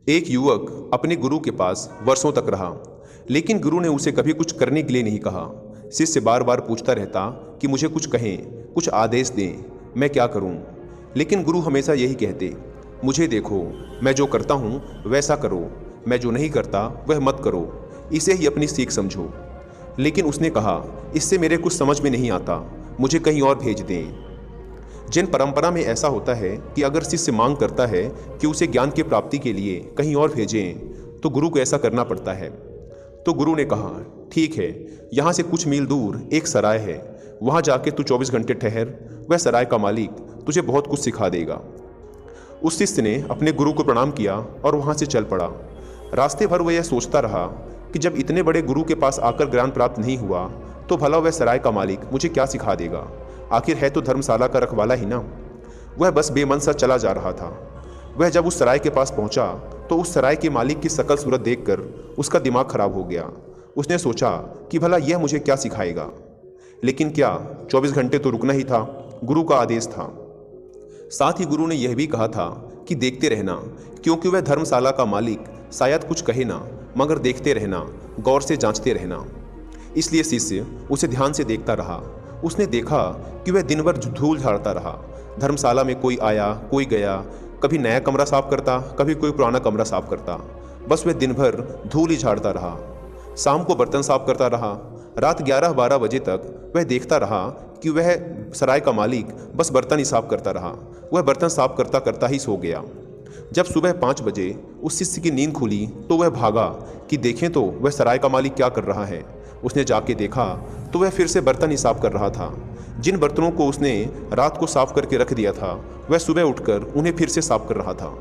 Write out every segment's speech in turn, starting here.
एक युवक अपने गुरु के पास वर्षों तक रहा, लेकिन गुरु ने उसे कभी कुछ करने के लिए नहीं कहा। शिष्य बार बार पूछता रहता कि मुझे कुछ कहें, कुछ आदेश दें, मैं क्या करूं? लेकिन गुरु हमेशा यही कहते, मुझे देखो, मैं जो करता हूं वैसा करो, मैं जो नहीं करता वह मत करो, इसे ही अपनी सीख समझो। लेकिन उसने कहा, इससे मेरे कुछ समझ में नहीं आता, मुझे कहीं और भेज दें। जैन परंपरा में ऐसा होता है कि अगर शिष्य मांग करता है कि उसे ज्ञान की प्राप्ति के लिए कहीं और भेजें, तो गुरु को ऐसा करना पड़ता है। तो गुरु ने कहा, ठीक है, यहाँ से कुछ मील दूर एक सराय है, वहाँ जाके तू 24 घंटे ठहर, वह सराय का मालिक तुझे बहुत कुछ सिखा देगा। उस शिष्य ने अपने गुरु को प्रणाम किया और वहाँ से चल पड़ा। रास्ते भर वह यह सोचता रहा कि जब इतने बड़े गुरु के पास आकर ज्ञान प्राप्त नहीं हुआ, तो भला वह सराय का मालिक मुझे क्या सिखा देगा? आखिर है तो धर्मशाला का रखवाला ही ना। वह बस बेमन सा चला जा रहा था। वह जब उस सराय के पास पहुंचा, तो उस सराय के मालिक की शकल सूरत देखकर उसका दिमाग खराब हो गया। उसने सोचा कि भला यह मुझे क्या सिखाएगा। लेकिन क्या 24 घंटे तो रुकना ही था, गुरु का आदेश था। साथ ही गुरु ने यह भी कहा था कि देखते रहना, क्योंकि वह धर्मशाला का मालिक शायद कुछ कहे ना, मगर देखते रहना, गौर से जांचते रहना। इसलिए शिष्य उसे ध्यान से देखता रहा। उसने देखा कि वह दिन भर धूल झाड़ता रहा। धर्मशाला में कोई आया, कोई गया, कभी नया कमरा साफ करता, कभी कोई पुराना कमरा साफ करता। बस वह दिन भर धूल ही झाड़ता रहा। शाम को बर्तन साफ करता रहा। रात 11-12 बजे तक वह देखता रहा कि वह सराय का मालिक बस बर्तन ही साफ करता रहा। वह बर्तन साफ करता करता ही सो गया। जब सुबह 5 बजे उस शिष्य की नींद खुली, तो वह भागा कि देखें तो वह सराय का मालिक क्या कर रहा है। उसने जाके देखा तो वह फिर से बर्तन ही साफ कर रहा था। जिन बर्तनों को उसने रात को साफ करके रख दिया था, वह सुबह उठकर उन्हें फिर से साफ कर रहा था।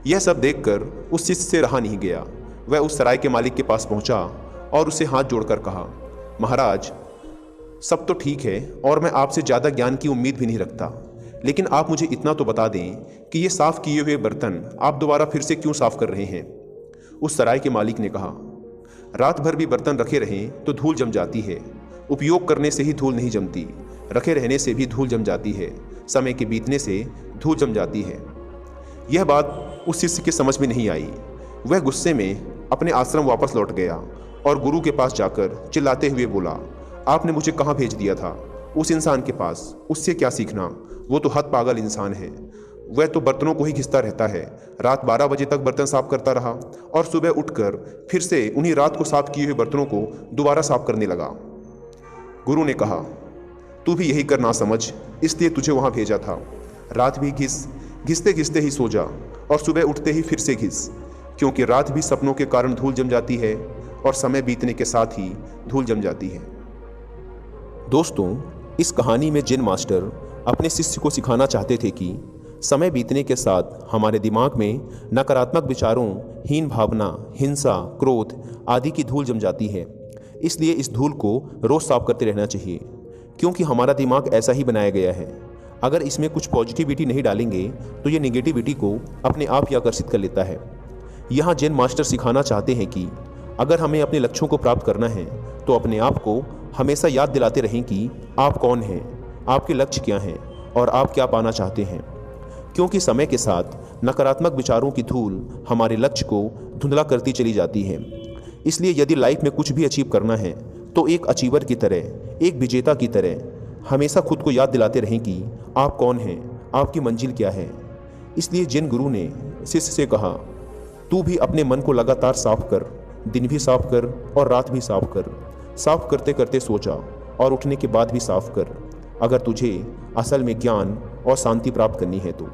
यह सब देखकर उस शिष्य से रहा नहीं गया। वह उस सराय के मालिक के पास पहुंचा और उसे हाथ जोड़कर कहा, महाराज, सब तो ठीक है और मैं आपसे ज़्यादा ज्ञान की उम्मीद भी नहीं रखता, लेकिन आप मुझे इतना तो बता दें कि ये साफ किए हुए बर्तन आप दोबारा फिर से क्यों साफ कर रहे हैं? उस सराय के मालिक ने कहा, रात भर भी बर्तन रखे रहें तो धूल जम जाती है। उपयोग करने से ही धूल नहीं जमती, रखे रहने से भी धूल जम जाती है, समय के बीतने से धूल जम जाती है। यह बात उस शिष्य के समझ में नहीं आई। वह गुस्से में अपने आश्रम वापस लौट गया और गुरु के पास जाकर चिल्लाते हुए बोला, आपने मुझे कहाँ भेज दिया था? उस इंसान के पास, उससे क्या सीखना? वो तो हद पागल इंसान है। वह तो बर्तनों को ही घिसता रहता है। रात 12 बजे तक बर्तन साफ करता रहा और सुबह उठकर फिर से उन्हीं रात को साफ किए हुए बर्तनों को दोबारा साफ करने लगा। गुरु ने कहा, तू भी यही करना समझ, इसलिए तुझे वहाँ भेजा था। रात भी घिसते घिसते ही सो जा और सुबह उठते ही फिर से घिस, क्योंकि रात भी सपनों के कारण धूल जम जाती है और समय बीतने के साथ ही धूल जम जाती है। दोस्तों, इस कहानी में जिन मास्टर अपने शिष्य को सिखाना चाहते थे कि समय बीतने के साथ हमारे दिमाग में नकारात्मक विचारों, हीन भावना, हिंसा, क्रोध आदि की धूल जम जाती है। इसलिए इस धूल को रोज़ साफ करते रहना चाहिए, क्योंकि हमारा दिमाग ऐसा ही बनाया गया है। अगर इसमें कुछ पॉजिटिविटी नहीं डालेंगे तो ये निगेटिविटी को अपने आप ही आकर्षित कर लेता है। यहाँ जैन मास्टर सिखाना चाहते हैं कि अगर हमें अपने लक्ष्यों को प्राप्त करना है तो अपने आप को हमेशा याद दिलाते रहें कि आप कौन हैं, आपके लक्ष्य क्या हैं और आप क्या पाना चाहते हैं। क्योंकि समय के साथ नकारात्मक विचारों की धूल हमारे लक्ष्य को धुंधला करती चली जाती है। इसलिए यदि लाइफ में कुछ भी अचीव करना है तो एक अचीवर की तरह, एक विजेता की तरह हमेशा खुद को याद दिलाते रहें कि आप कौन हैं, आपकी मंजिल क्या है। इसलिए जिन गुरु ने शिष्य से कहा, तू भी अपने मन को लगातार साफ कर, दिन भी साफ कर और रात भी साफ कर, साफ करते करते सो जा और उठने के बाद भी साफ कर, अगर तुझे असल में ज्ञान और शांति प्राप्त करनी है तो।